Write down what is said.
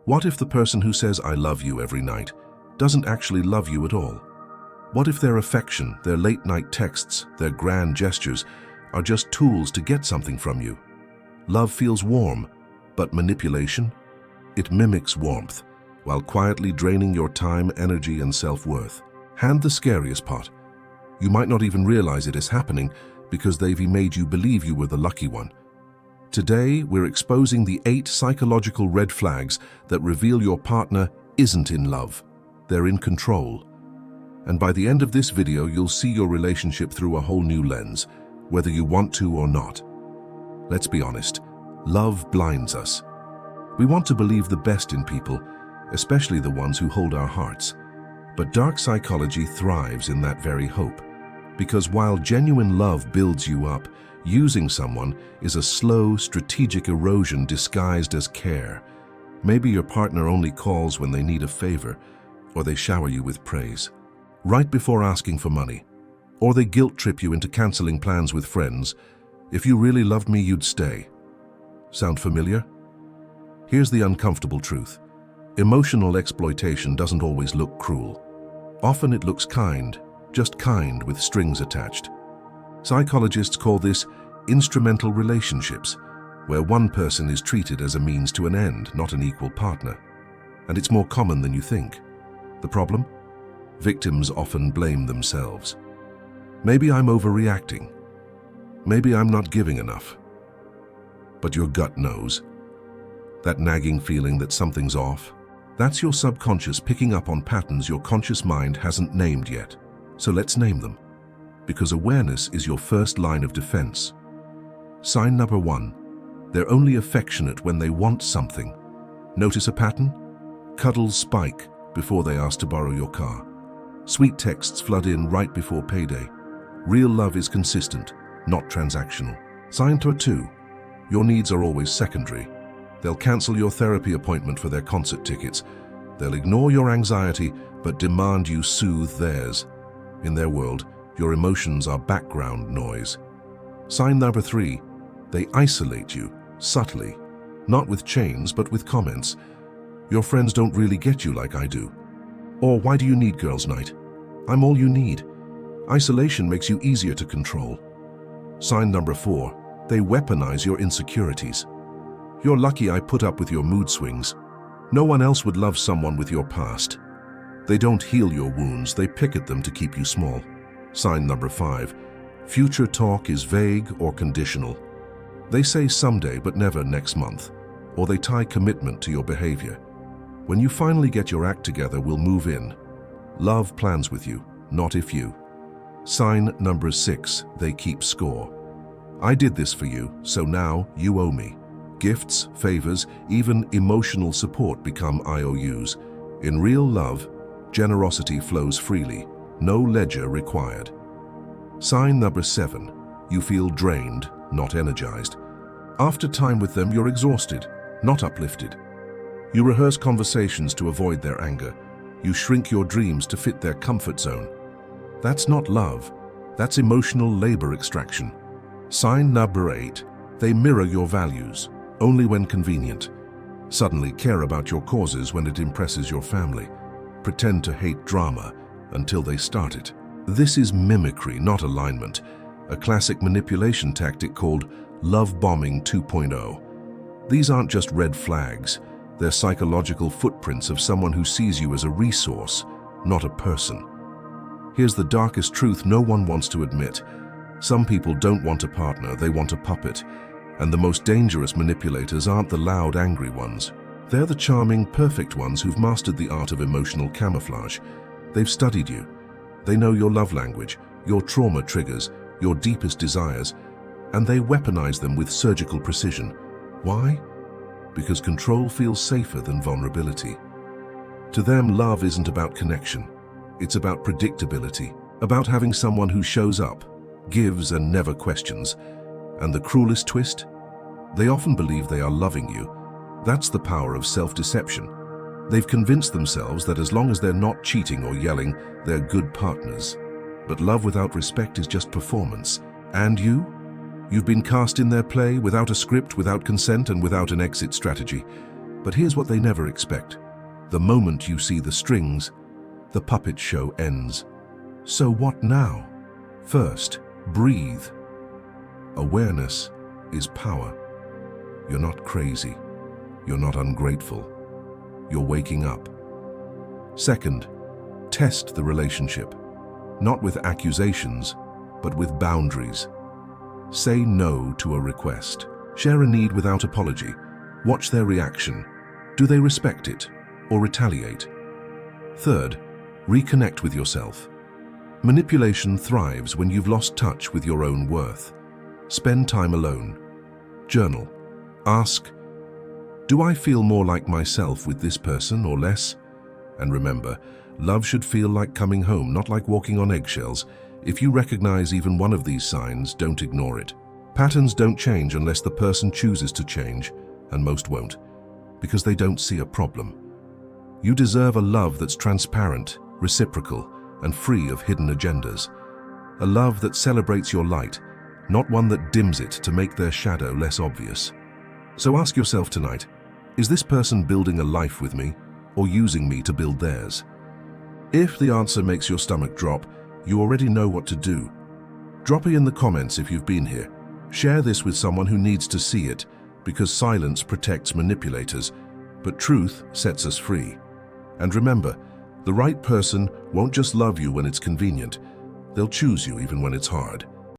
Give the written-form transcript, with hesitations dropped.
What if the person who says "I love you" every night doesn't actually love you at all? What if their affection, their late-night texts, their grand gestures are just tools to get something from you? Love feels warm, but manipulation? It mimics warmth, while quietly draining your time, energy, and self-worth. And the scariest part, you might not even realize it is happening because they've made you believe you were the lucky one. Today, we're exposing the 8 psychological red flags that reveal your partner isn't in love. They're in control. And by the end of this video, you'll see your relationship through a whole new lens, whether you want to or not. Let's be honest, love blinds us. We want to believe the best in people, especially the ones who hold our hearts. But dark psychology thrives in that very hope. Because while genuine love builds you up, using someone is a slow, strategic erosion disguised as care. Maybe your partner only calls when they need a favor, or they shower you with praise, right before asking for money. Or they guilt-trip you into canceling plans with friends. If you really loved me, you'd stay. Sound familiar? Here's the uncomfortable truth. Emotional exploitation doesn't always look cruel. Often it looks kind, just kind with strings attached. Psychologists call this instrumental relationships, where one person is treated as a means to an end, not an equal partner. And it's more common than you think. The problem? Victims often blame themselves. Maybe I'm overreacting. Maybe I'm not giving enough. But your gut knows. That nagging feeling that something's off, that's your subconscious picking up on patterns your conscious mind hasn't named yet. So let's name them, because awareness is your first line of defense. Sign number 1, they're only affectionate when they want something. Notice a pattern? Cuddles spike before they ask to borrow your car. Sweet texts flood in right before payday. Real love is consistent, not transactional. Sign number 2, your needs are always secondary. They'll cancel your therapy appointment for their concert tickets. They'll ignore your anxiety, but demand you soothe theirs. In their world, your emotions are background noise. Sign number 3, they isolate you, subtly. Not with chains, but with comments. Your friends don't really get you like I do. Or why do you need girls' night? I'm all you need. Isolation makes you easier to control. Sign number 4, they weaponize your insecurities. You're lucky I put up with your mood swings. No one else would love someone with your past. They don't heal your wounds, they pick at them to keep you small. Sign number 5, future talk is vague or conditional. They say someday but never next month, or they tie commitment to your behavior. When you finally get your act together, we'll move in. Love plans with you, not if you. Sign number 6, they keep score. I did this for you, so now you owe me. Gifts, favors, even emotional support become IOUs. In real love, generosity flows freely, no ledger required. Sign number 7, you feel drained, not energized. After time with them, you're exhausted, not uplifted. You rehearse conversations to avoid their anger. You shrink your dreams to fit their comfort zone. That's not love, that's emotional labor extraction. Sign number 8, they mirror your values, only when convenient. Suddenly care about your causes when it impresses your family. Pretend to hate drama until they start it. This is mimicry, not alignment, a classic manipulation tactic called love bombing 2.0. These aren't just red flags, they're psychological footprints of someone who sees you as a resource, not a person. Here's the darkest truth no one wants to admit. Some people don't want a partner, they want a puppet. And the most dangerous manipulators aren't the loud, angry ones. They're the charming, perfect ones who've mastered the art of emotional camouflage. They've studied you. They know your love language, your trauma triggers, your deepest desires, and they weaponize them with surgical precision. Why? Because control feels safer than vulnerability. To them, love isn't about connection. It's about predictability, about having someone who shows up, gives and never questions. And the cruelest twist? They often believe they are loving you. That's the power of self-deception. They've convinced themselves that as long as they're not cheating or yelling, they're good partners. But love without respect is just performance. And you? You've been cast in their play without a script, without consent, and without an exit strategy. But here's what they never expect. The moment you see the strings, the puppet show ends. So what now? First, breathe. Awareness is power. You're not crazy. You're not ungrateful. You're waking up. Second, test the relationship. Not with accusations, but with boundaries. Say no to a request. Share a need without apology. Watch their reaction. Do they respect it or retaliate? Third, reconnect with yourself. Manipulation thrives when you've lost touch with your own worth. Spend time alone. Journal. Ask, do I feel more like myself with this person or less? And remember, love should feel like coming home, not like walking on eggshells. If you recognize even one of these signs, don't ignore it. Patterns don't change unless the person chooses to change, and most won't, because they don't see a problem. You deserve a love that's transparent, reciprocal, and free of hidden agendas. A love that celebrates your light, not one that dims it to make their shadow less obvious. So ask yourself tonight, is this person building a life with me, or using me to build theirs? If the answer makes your stomach drop, you already know what to do. Drop it in the comments if you've been here. Share this with someone who needs to see it, because silence protects manipulators, but truth sets us free. And remember, the right person won't just love you when it's convenient, they'll choose you even when it's hard.